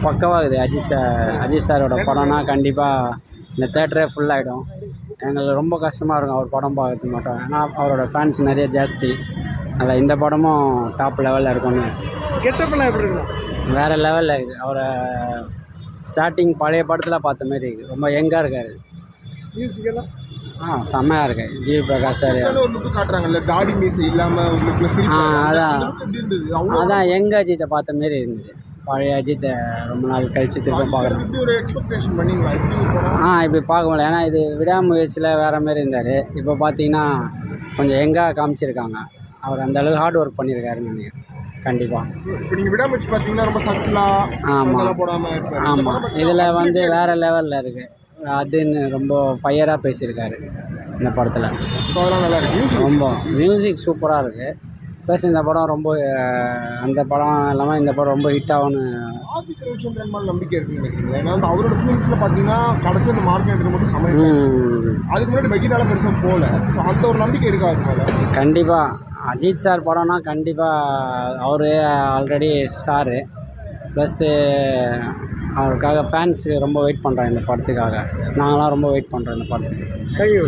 பக்கவாகுது. அஜித் சாரோட படம்னா கண்டிப்பாக இந்த தேட்டரே ஃபுல்லாகிடும். எங்களுக்கு ரொம்ப கஷ்டமாக இருக்கும் அவர் படம் பார்க்கறதுக்கு மட்டும். ஏன்னா அவரோட ஃபேன்ஸ் நிறைய ஜாஸ்தி. அதில் இந்த படமும் டாப் லெவலில் இருக்கும்னு. கெட்டப்பெல்லாம் எப்படி இருக்கும்? வேறு லெவலில் இருக்குது. அவரை ஸ்டார்டிங் பழைய படத்தில் பார்த்த மாதிரி இருக்குது. ரொம்ப யங்காக இருக்கார். மியூசிக்கெல்லாம் செம்மையாக இருக்கு. ஜிவி பிரகாஷ் சார் காட்டுறாங்கல்ல, தாடி மீசை இல்லாமல் அதான் யங் அஜித்தை பார்த்த மாரி இருந்தது. பழைய அஜித்தை ரொம்ப நாள் கழித்து திரும்ப பார்க்குறேன். இப்படி பார்க்க முடியல. ஏன்னா இது விடாமுயற்சியில் வேறு மாரி இருந்தார். இப்போ பார்த்தீங்கன்னா கொஞ்சம் யங்காக காமிச்சிருக்காங்க. அவர் அந்த அளவுக்கு ஹார்ட் ஒர்க் பண்ணியிருக்காருன்னு நினைக்கிறேன். கண்டிப்பாக. இப்போ நீங்கள் விடாமுயற்சி பார்த்தீங்கன்னா ரொம்ப சட்டிலாக போடாமல் இருப்பார். ஆமாம், இதில் வந்து வேறு லெவலில் இருக்குது. அதுன்னு ரொம்ப ஃபயராக பேசியிருக்காரு இந்த படத்தில். ரொம்ப மியூசிக் சூப்பராக இருக்குது. ப்ளஸ் இந்த படம் ரொம்ப அந்த படம் இல்லாமல் இந்த படம் ரொம்ப ஹிட் ஆகும்னு நம்பிக்கை இருக்குன்னு நினைக்கிறீங்க. ஏன்னா அவரோட ஃபிலிம்ஸில் பார்த்தீங்கன்னா கடைசி அந்த மார்க்கெட் மட்டும் சமையல் அதுக்கு முன்னாடி பகீரால பெருசாக போகல. ஸோ அந்த ஒரு நம்பிக்கை இருக்கா அதுனால? கண்டிப்பாக அஜித் சார் படம்னா கண்டிப்பாக அவர் ஆல்ரெடி ஸ்டாரு. ப்ளஸ்ஸு அவருக்காக ஃபேன்ஸு ரொம்ப வெயிட் பண்ணுறாங்க இந்த படத்துக்காக. நாங்களாம் ரொம்ப வெயிட் பண்ணுறோம் இந்த படத்துக்கு. தேங்க்யூ.